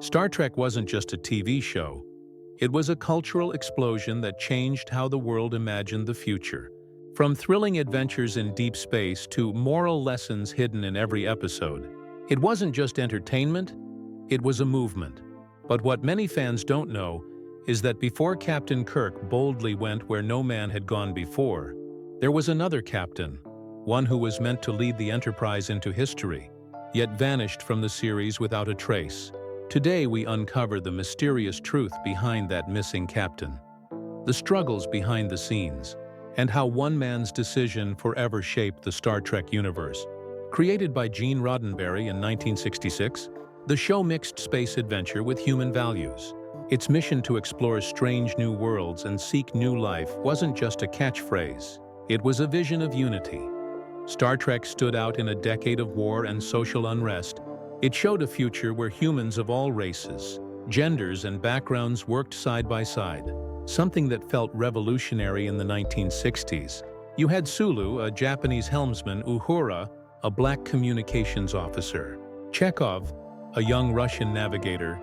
Star Trek wasn't just a TV show. It was a cultural explosion that changed how the world imagined the future. From thrilling adventures in deep space to moral lessons hidden in every episode, it wasn't just entertainment, it was a movement. But what many fans don't know is that before Captain Kirk boldly went where no man had gone before, there was another captain, one who was meant to lead the Enterprise into history, yet vanished from the series without a trace. Today we uncover the mysterious truth behind that missing captain, the struggles behind the scenes, and how one man's decision forever shaped the Star Trek universe. Created by Gene Roddenberry in 1966, the show mixed space adventure with human values. Its mission to explore strange new worlds and seek new life wasn't just a catchphrase, it was a vision of unity. Star Trek stood out in a decade of war and social unrest. It showed a future where humans of all races, genders, and backgrounds worked side by side, something that felt revolutionary in the 1960s. You had Sulu, a Japanese helmsman, Uhura, a black communications officer, Chekhov, a young Russian navigator,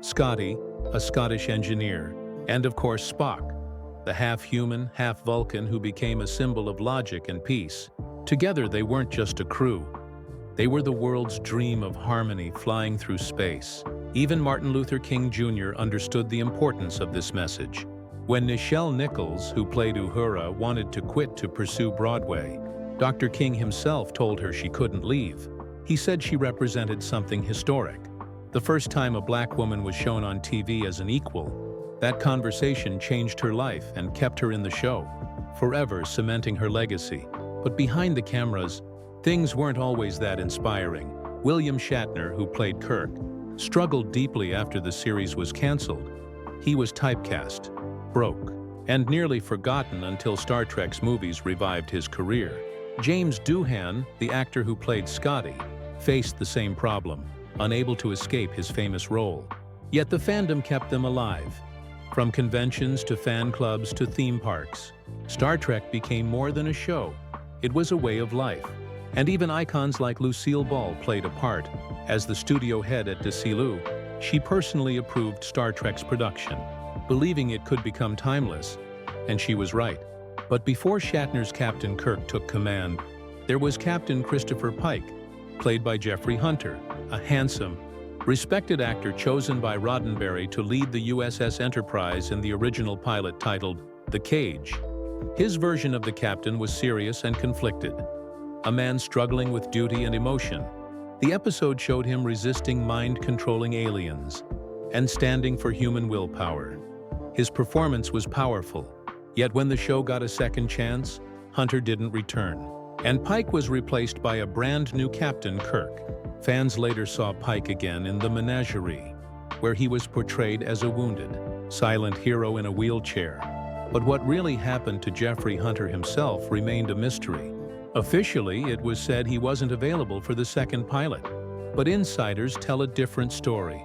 Scotty, a Scottish engineer, and of course Spock, the half-human, half-Vulcan who became a symbol of logic and peace. Together they weren't just a crew. They were the world's dream of harmony flying through space. Even Martin Luther King Jr. understood the importance of this message. When Nichelle Nichols, who played Uhura, wanted to quit to pursue Broadway, Dr. King himself told her she couldn't leave. He said she represented something historic. The first time a black woman was shown on TV as an equal, that conversation changed her life and kept her in the show, forever cementing her legacy. But behind the cameras, things weren't always that inspiring. William Shatner, who played Kirk, struggled deeply after the series was canceled. He was typecast, broke, and nearly forgotten until Star Trek's movies revived his career. James Doohan, the actor who played Scotty, faced the same problem, unable to escape his famous role. Yet the fandom kept them alive. From conventions to fan clubs to theme parks, Star Trek became more than a show. It was a way of life. And even icons like Lucille Ball played a part. As the studio head at Desilu, she personally approved Star Trek's production, believing it could become timeless. And she was right. But before Shatner's Captain Kirk took command, there was Captain Christopher Pike, played by Jeffrey Hunter, a handsome, respected actor chosen by Roddenberry to lead the USS Enterprise in the original pilot titled The Cage. His version of the captain was serious and conflicted, a man struggling with duty and emotion. The episode showed him resisting mind-controlling aliens and standing for human willpower. His performance was powerful, yet when the show got a second chance, Hunter didn't return, and Pike was replaced by a brand new Captain Kirk. Fans later saw Pike again in The Menagerie, where he was portrayed as a wounded, silent hero in a wheelchair. But what really happened to Jeffrey Hunter himself remained a mystery. Officially, it was said he wasn't available for the second pilot, but insiders tell a different story.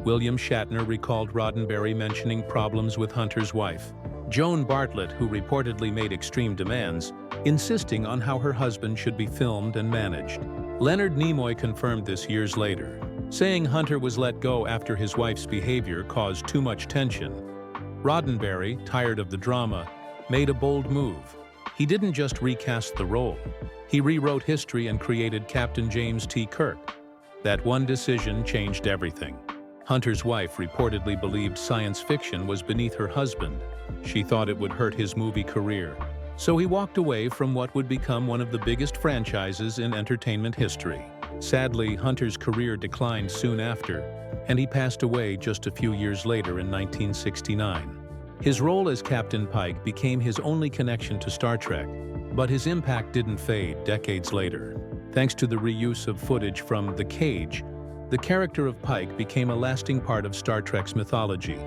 William Shatner recalled Roddenberry mentioning problems with Hunter's wife, Joan Bartlett, who reportedly made extreme demands, insisting on how her husband should be filmed and managed. Leonard Nimoy confirmed this years later, saying Hunter was let go after his wife's behavior caused too much tension. Roddenberry, tired of the drama, made a bold move. He didn't just recast the role. He rewrote history and created Captain James T. Kirk. That one decision changed everything. Hunter's wife reportedly believed science fiction was beneath her husband. She thought it would hurt his movie career. So he walked away from what would become one of the biggest franchises in entertainment history. Sadly, Hunter's career declined soon after, and he passed away just a few years later in 1969. His role as Captain Pike became his only connection to Star Trek, but his impact didn't fade decades later. Thanks to the reuse of footage from The Cage, the character of Pike became a lasting part of Star Trek's mythology.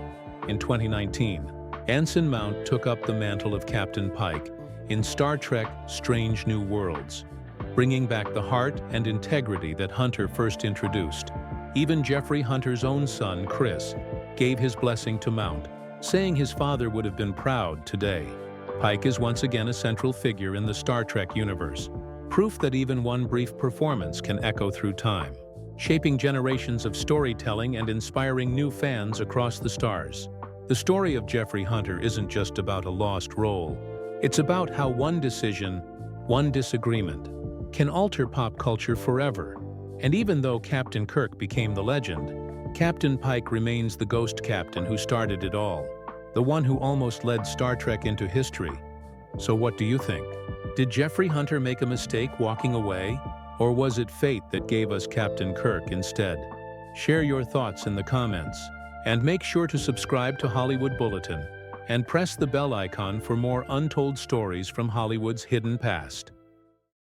In 2019, Anson Mount took up the mantle of Captain Pike in Star Trek: Strange New Worlds, bringing back the heart and integrity that Hunter first introduced. Even Jeffrey Hunter's own son, Chris, gave his blessing to Mount, saying his father would have been proud today. Pike is once again a central figure in the Star Trek universe, proof that even one brief performance can echo through time. shaping generations of storytelling and inspiring new fans across the stars. The story of Jeffrey Hunter isn't just about a lost role. It's about how one decision, one disagreement, can alter pop culture forever. And even though Captain Kirk became the legend, Captain Pike remains the ghost captain who started it all, the one who almost led Star Trek into history. So what do you think? Did Jeffrey Hunter make a mistake walking away? Or was it fate that gave us Captain Kirk instead? Share your thoughts in the comments. And make sure to subscribe to Hollywood Bulletin and press the bell icon for more untold stories from Hollywood's hidden past.